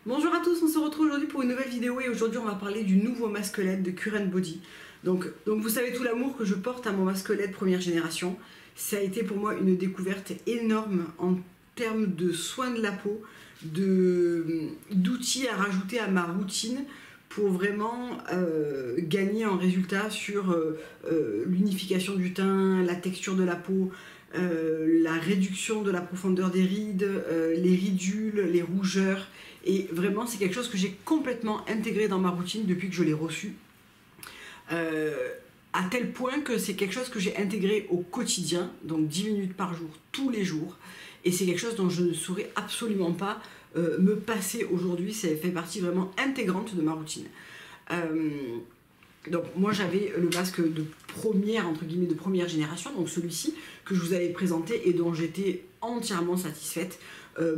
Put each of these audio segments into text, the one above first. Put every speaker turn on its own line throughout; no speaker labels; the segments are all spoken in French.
Bonjour à tous, on se retrouve aujourd'hui pour une nouvelle vidéo et aujourd'hui on va parler du nouveau masque LED de Cure Body. Donc vous savez tout l'amour que je porte à mon masque LED première génération. Ça a été pour moi une découverte énorme en termes de soins de la peau, d'outils à rajouter à ma routine pour vraiment gagner en résultat sur l'unification du teint, la texture de la peau, la réduction de la profondeur des rides, les ridules, les rougeurs. Et vraiment c'est quelque chose que j'ai complètement intégré dans ma routine depuis que je l'ai reçu. À tel point que c'est quelque chose que j'ai intégré au quotidien, donc 10 minutes par jour, tous les jours. Et c'est quelque chose dont je ne saurais absolument pas me passer aujourd'hui. Ça fait partie vraiment intégrante de ma routine. Donc moi j'avais le masque de première, entre guillemets, de première génération, donc celui-ci que je vous avais présenté et dont j'étais entièrement satisfaite.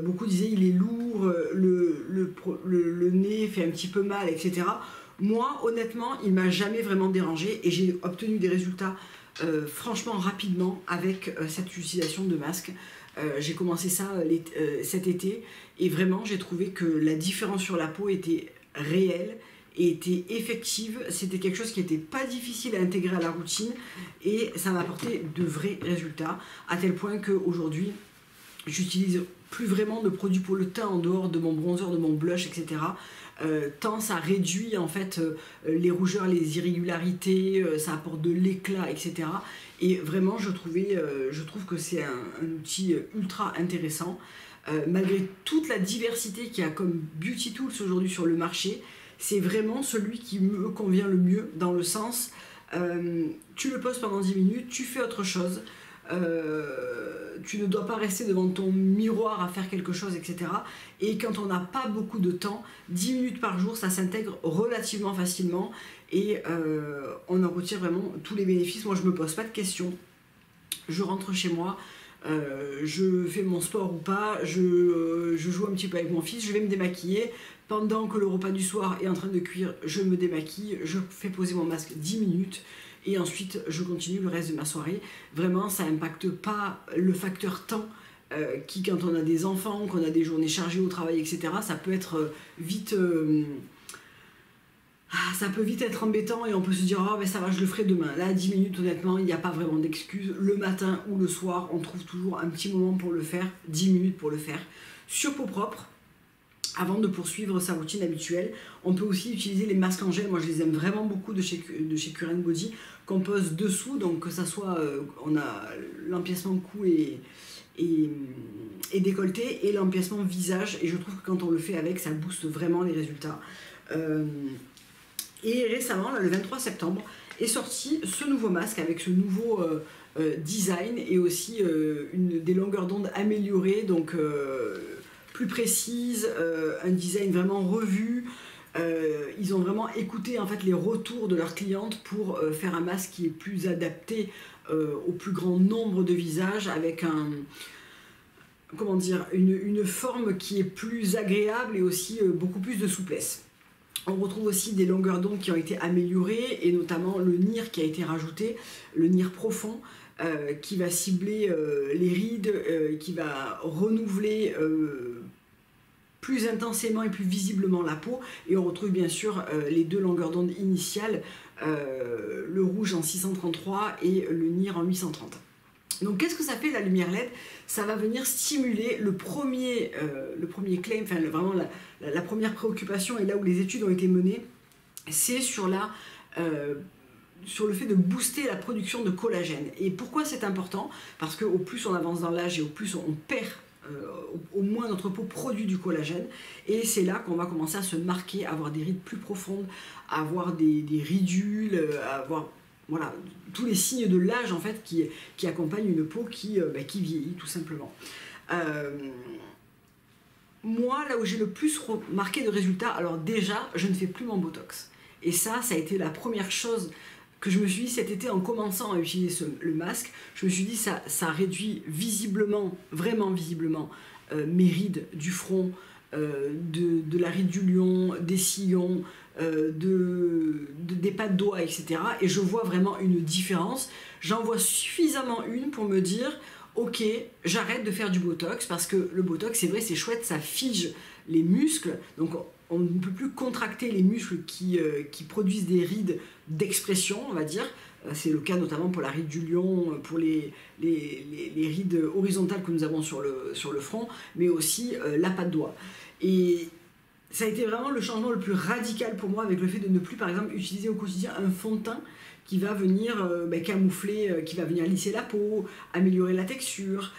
Beaucoup disaient il est lourd, le nez fait un petit peu mal, etc. Moi honnêtement il m'a jamais vraiment dérangé et j'ai obtenu des résultats franchement rapidement avec cette utilisation de masque. J'ai commencé ça cet été et vraiment j'ai trouvé que la différence sur la peau était réelle et était effective. C'était quelque chose qui n'était pas difficile à intégrer à la routine et ça m'a apporté de vrais résultats, à tel point qu'aujourd'hui j'utilise plus vraiment de produits pour le teint en dehors de mon bronzer, de mon blush, etc. Tant ça réduit en fait les rougeurs, les irrégularités, ça apporte de l'éclat, etc. Et vraiment je trouve que c'est un outil ultra intéressant. Malgré toute la diversité qu'il y a comme beauty tools aujourd'hui sur le marché, c'est vraiment celui qui me convient le mieux, dans le sens tu le poses pendant 10 minutes, tu fais autre chose. Tu ne dois pas rester devant ton miroir à faire quelque chose, etc. Et quand on n'a pas beaucoup de temps, 10 minutes par jour, ça s'intègre relativement facilement et on en retire vraiment tous les bénéfices. Moi, je ne me pose pas de questions. Je rentre chez moi, je fais mon sport ou pas, je joue un petit peu avec mon fils, je vais me démaquiller. Pendant que le repas du soir est en train de cuire, je me démaquille, je fais poser mon masque 10 minutes. Et ensuite je continue le reste de ma soirée. Vraiment ça n'impacte pas le facteur temps qui, quand on a des enfants, qu'on a des journées chargées au travail, etc., ça peut être vite ça peut vite être embêtant et on peut se dire oh ben ça va, je le ferai demain. Là 10 minutes honnêtement il n'y a pas vraiment d'excuse. Le matin ou le soir on trouve toujours un petit moment pour le faire, 10 minutes pour le faire sur peau propre. Avant de poursuivre sa routine habituelle, on peut aussi utiliser les masques en gel. Moi je les aime vraiment beaucoup de chez Cure Body, qu'on pose dessous, donc que ça soit on a l'empiècement cou et décolleté et l'empiècement visage, et je trouve que quand on le fait avec, ça booste vraiment les résultats. Et récemment, là, le 23 septembre, est sorti ce nouveau masque avec ce nouveau design et aussi des longueurs d'onde améliorées, donc plus précise, un design vraiment revu. Ils ont vraiment écouté en fait les retours de leurs clientes pour faire un masque qui est plus adapté au plus grand nombre de visages, avec une forme qui est plus agréable et aussi beaucoup plus de souplesse. On retrouve aussi des longueurs d'onde qui ont été améliorées et notamment le NIR qui a été rajouté, le NIR profond, qui va cibler les rides, qui va renouveler plus intensément et plus visiblement la peau. Et on retrouve bien sûr les deux longueurs d'onde initiales, le rouge en 633 et le NIR en 830. Donc qu'est-ce que ça fait la lumière LED? Ça va venir stimuler le premier claim, enfin vraiment la première préoccupation, et là où les études ont été menées, c'est sur le fait de booster la production de collagène. Et pourquoi c'est important? Parce qu'au plus on avance dans l'âge et au plus on perd, au moins notre peau produit du collagène, et c'est là qu'on va commencer à se marquer, à avoir des rides plus profondes, à avoir des ridules, à avoir voilà, tous les signes de l'âge en fait qui accompagnent une peau qui vieillit tout simplement. Moi, là où j'ai le plus remarqué de résultats, alors déjà, je ne fais plus mon botox. Et ça a été la première chose que je me suis dit cet été en commençant à utiliser le masque. Je me suis dit ça réduit visiblement, vraiment visiblement, mes rides du front, de la ride du lion, des sillons, des pattes doigts, etc. Et je vois vraiment une différence. J'en vois suffisamment une pour me dire ok, j'arrête de faire du botox, parce que le botox, c'est vrai, c'est chouette, ça fige les muscles. Donc on ne peut plus contracter les muscles qui produisent des rides d'expression, on va dire. C'est le cas notamment pour la ride du lion, pour les rides horizontales que nous avons sur le front, mais aussi la patte doigt. Et ça a été vraiment le changement le plus radical pour moi avec le fait de ne plus, par exemple, utiliser au quotidien un fond de teint qui va venir camoufler, qui va venir lisser la peau, améliorer la texture,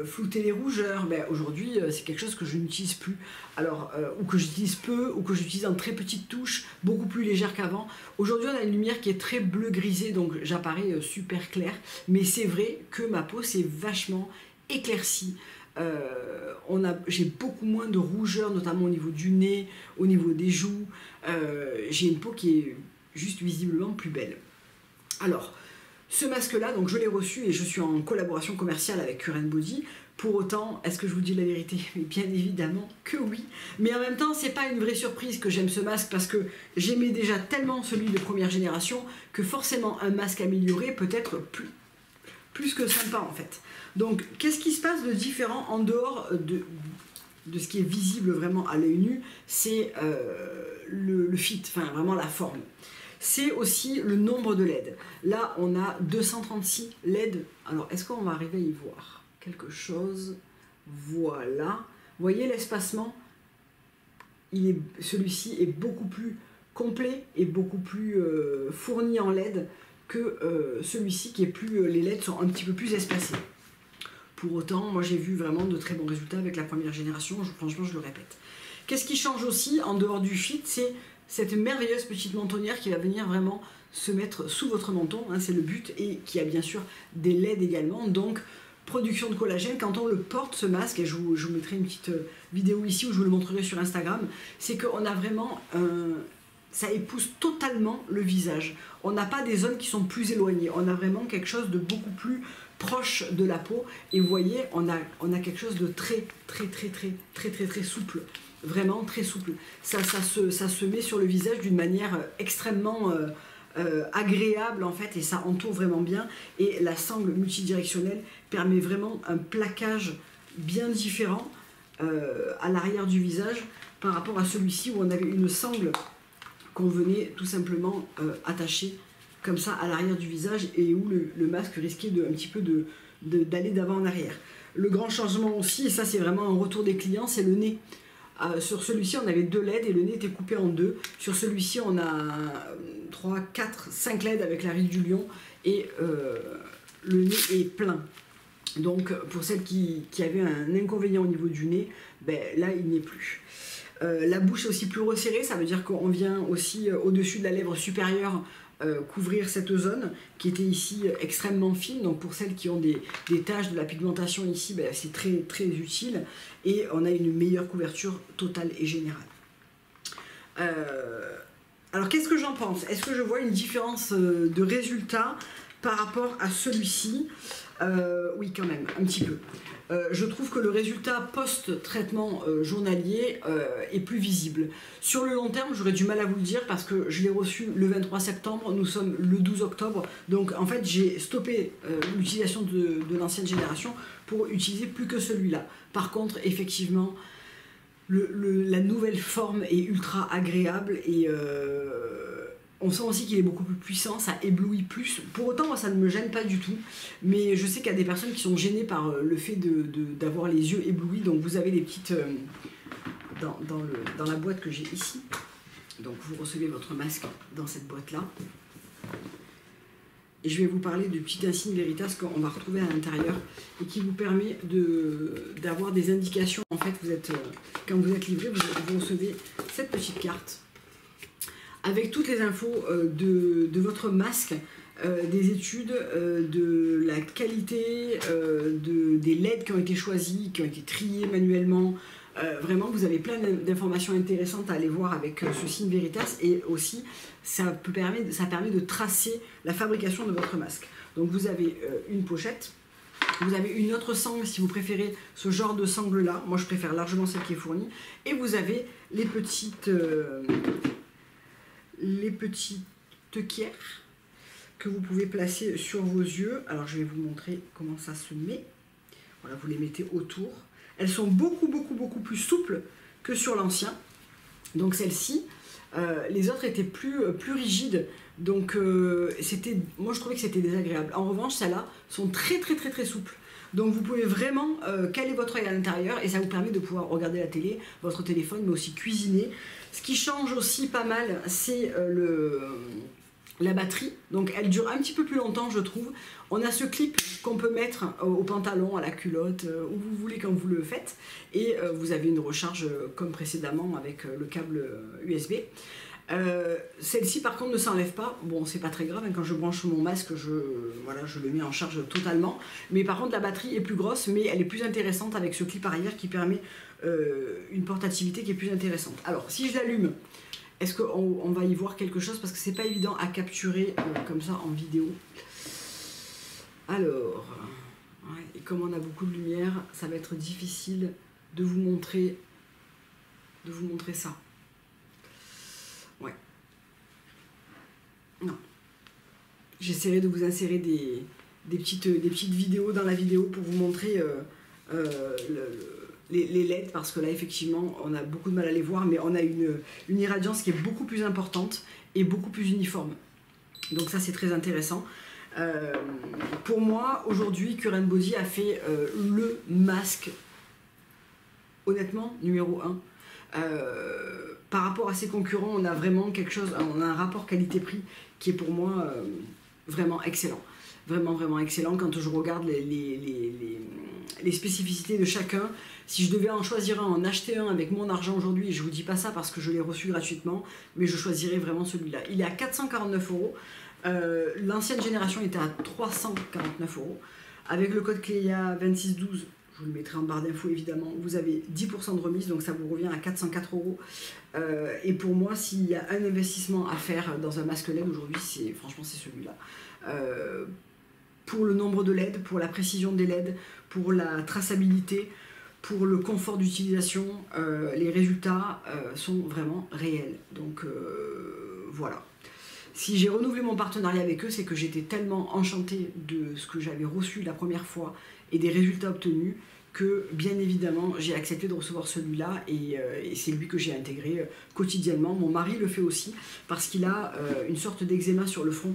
flouter les rougeurs. Aujourd'hui, c'est quelque chose que je n'utilise plus. Alors, ou que j'utilise peu, ou que j'utilise en très petites touches, beaucoup plus légères qu'avant. Aujourd'hui, on a une lumière qui est très bleu grisée, donc j'apparais super clair. Mais c'est vrai que ma peau s'est vachement éclaircie. J'ai beaucoup moins de rougeur, notamment au niveau du nez, au niveau des joues. J'ai une peau qui est juste visiblement plus belle. Alors, ce masque-là, donc je l'ai reçu et je suis en collaboration commerciale avec Current Body. Pour autant, est-ce que je vous dis la vérité? Mais bien évidemment que oui. Mais en même temps, c'est pas une vraie surprise que j'aime ce masque parce que j'aimais déjà tellement celui de première génération que forcément un masque amélioré peut être plus que sympa en fait. Donc, qu'est-ce qui se passe de différent en dehors de ce qui est visible vraiment à l'œil nu? C'est le fit, enfin vraiment la forme. C'est aussi le nombre de LED. Là, on a 236 LED. Alors, est-ce qu'on va arriver à y voir quelque chose? Voilà. Vous voyez l'espacement? Celui-ci est beaucoup plus complet et beaucoup plus fourni en LED que celui-ci qui est plus... les LED sont un petit peu plus espacés. Pour autant, moi j'ai vu vraiment de très bons résultats avec la première génération, franchement je le répète. Qu'est-ce qui change aussi en dehors du fit? C'est cette merveilleuse petite mentonnière qui va venir vraiment se mettre sous votre menton, hein, c'est le but, et qui a bien sûr des LED également, donc production de collagène. Quand on le porte ce masque, et je vous mettrai une petite vidéo ici où je vous le montrerai sur Instagram, c'est qu'on a vraiment ça épouse totalement le visage. On n'a pas des zones qui sont plus éloignées, on a vraiment quelque chose de beaucoup plus proche de la peau, et vous voyez, on a quelque chose de très souple, vraiment très souple. Ça se met sur le visage d'une manière extrêmement agréable en fait, et ça entoure vraiment bien, et la sangle multidirectionnelle permet vraiment un plaquage bien différent à l'arrière du visage par rapport à celui-ci où on avait une sangle qu'on venait tout simplement attacher comme ça à l'arrière du visage, et où le masque risquait un petit peu d'aller d'avant en arrière. Le grand changement aussi, et ça c'est vraiment un retour des clients, c'est le nez. Sur celui-ci on avait 2 LED et le nez était coupé en 2. Sur celui-ci on a 3, 4, 5 LED avec la ride du lion, et le nez est plein. Donc pour celles qui avaient un inconvénient au niveau du nez, là il n'est plus. La bouche est aussi plus resserrée, ça veut dire qu'on vient aussi au-dessus de la lèvre supérieure couvrir cette zone qui était ici extrêmement fine. Donc pour celles qui ont des taches, de la pigmentation ici, c'est très utile, et on a une meilleure couverture totale et générale. Alors qu'est-ce que j'en pense? Est-ce que je vois une différence de résultat par rapport à celui-ci? Oui, quand même, un petit peu. Je trouve que le résultat post-traitement journalier est plus visible. Sur le long terme, j'aurais du mal à vous le dire parce que je l'ai reçu le 23 septembre, nous sommes le 12 octobre, donc en fait j'ai stoppé l'utilisation de l'ancienne génération pour utiliser plus que celui-là. Par contre, effectivement, la nouvelle forme est ultra agréable, et on sent aussi qu'il est beaucoup plus puissant, ça éblouit plus. Pour autant, moi, ça ne me gêne pas du tout. Mais je sais qu'il y a des personnes qui sont gênées par le fait d'avoir les yeux éblouis. Donc vous avez les petites... dans la boîte que j'ai ici. Donc vous recevez votre masque dans cette boîte-là. Et je vais vous parler du petit insigne Veritas qu'on va retrouver à l'intérieur et qui vous permet d'avoir des indications. En fait, quand vous êtes livré, vous recevez cette petite carte avec toutes les infos de votre masque, des études, de la qualité, des LED qui ont été choisis, qui ont été triés manuellement. Vraiment, vous avez plein d'informations intéressantes à aller voir avec ce signe Veritas, et aussi ça permet de tracer la fabrication de votre masque. Donc vous avez une pochette, vous avez une autre sangle si vous préférez ce genre de sangle là, moi je préfère largement celle qui est fournie, et vous avez les petites œillères que vous pouvez placer sur vos yeux. Alors je vais vous montrer comment ça se met. Voilà, vous les mettez autour. elles sont beaucoup plus souples que sur l'ancien. Donc celle-ci, les autres étaient plus rigides, donc moi je trouvais que c'était désagréable. En revanche, celles-là sont très souples. Donc vous pouvez vraiment caler votre œil à l'intérieur et ça vous permet de pouvoir regarder la télé, votre téléphone, mais aussi cuisiner. Ce qui change aussi pas mal, c'est la batterie. Donc elle dure un petit peu plus longtemps, je trouve. On a ce clip qu'on peut mettre au pantalon, à la culotte, où vous voulez quand vous le faites. Et vous avez une recharge comme précédemment avec le câble USB. Celle-ci par contre ne s'enlève pas. Bon, c'est pas très grave, hein, quand je branche mon masque, je le mets en charge totalement. Mais par contre la batterie est plus grosse, mais elle est plus intéressante avec ce clip arrière qui permet une portativité qui est plus intéressante. Alors si je l'allume, est-ce qu'on va y voir quelque chose? Parce que c'est pas évident à capturer comme ça en vidéo. Alors, ouais, et comme on a beaucoup de lumière, ça va être difficile de vous montrer ça. Ouais. Non. J'essaierai de vous insérer des petites vidéos dans la vidéo pour vous montrer les LED, parce que là effectivement on a beaucoup de mal à les voir, mais on a une irradiance qui est beaucoup plus importante et beaucoup plus uniforme. Donc ça c'est très intéressant. Pour moi aujourd'hui Current Body a fait le masque honnêtement numéro 1. Par rapport à ses concurrents, on a vraiment quelque chose, on a un rapport qualité-prix qui est pour moi vraiment excellent. Vraiment excellent. Quand je regarde les spécificités de chacun, si je devais en choisir un, en acheter un avec mon argent aujourd'hui, et je vous dis pas ça parce que je l'ai reçu gratuitement, mais je choisirais vraiment celui-là. Il est à 449 €. L'ancienne génération était à 349 €. Avec le code CLEIA 2612, je vous le mettrai en barre d'infos évidemment, vous avez 10% de remise, donc ça vous revient à 404 €. Et pour moi, s'il y a un investissement à faire dans un masque LED aujourd'hui, franchement c'est celui-là. Pour le nombre de LED, pour la précision des LED, pour la traçabilité, pour le confort d'utilisation, les résultats sont vraiment réels. Donc voilà. Si j'ai renouvelé mon partenariat avec eux, c'est que j'étais tellement enchantée de ce que j'avais reçu la première fois et des résultats obtenus que bien évidemment j'ai accepté de recevoir celui-là et c'est lui que j'ai intégré quotidiennement. Mon mari le fait aussi parce qu'il a une sorte d'eczéma sur le front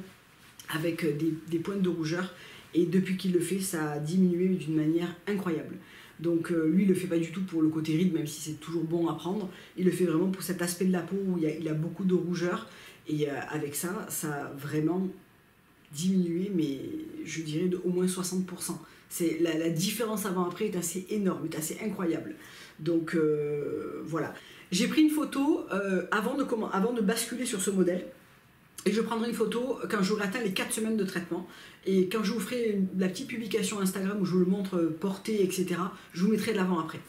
avec des pointes de rougeur, et depuis qu'il le fait, ça a diminué d'une manière incroyable. Donc lui il le fait pas du tout pour le côté ride, même si c'est toujours bon à prendre, il le fait vraiment pour cet aspect de la peau où il a beaucoup de rougeur, et avec ça, ça a vraiment diminué, mais je dirais de au moins 60%. La différence avant-après est assez énorme, est assez incroyable. Donc voilà. J'ai pris une photo avant de basculer sur ce modèle. Et je prendrai une photo quand j'aurai atteint les 4 semaines de traitement. Et quand je vous ferai la petite publication Instagram où je vous le montre porté, etc., je vous mettrai de l'avant-après.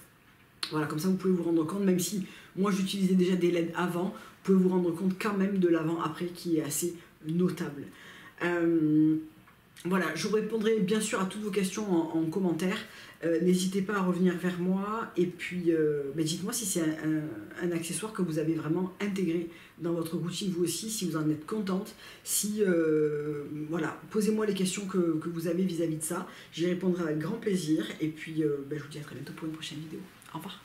Voilà, comme ça vous pouvez vous rendre compte, même si moi j'utilisais déjà des LED avant, vous pouvez vous rendre compte quand même de l'avant-après qui est assez notable. Voilà, je vous répondrai bien sûr à toutes vos questions en commentaire. N'hésitez pas à revenir vers moi, et puis dites-moi si c'est un accessoire que vous avez vraiment intégré dans votre routine vous aussi, si vous en êtes contente, si voilà, posez-moi les questions que vous avez vis-à-vis de ça, j'y répondrai avec grand plaisir, et puis je vous dis à très bientôt pour une prochaine vidéo. Au revoir.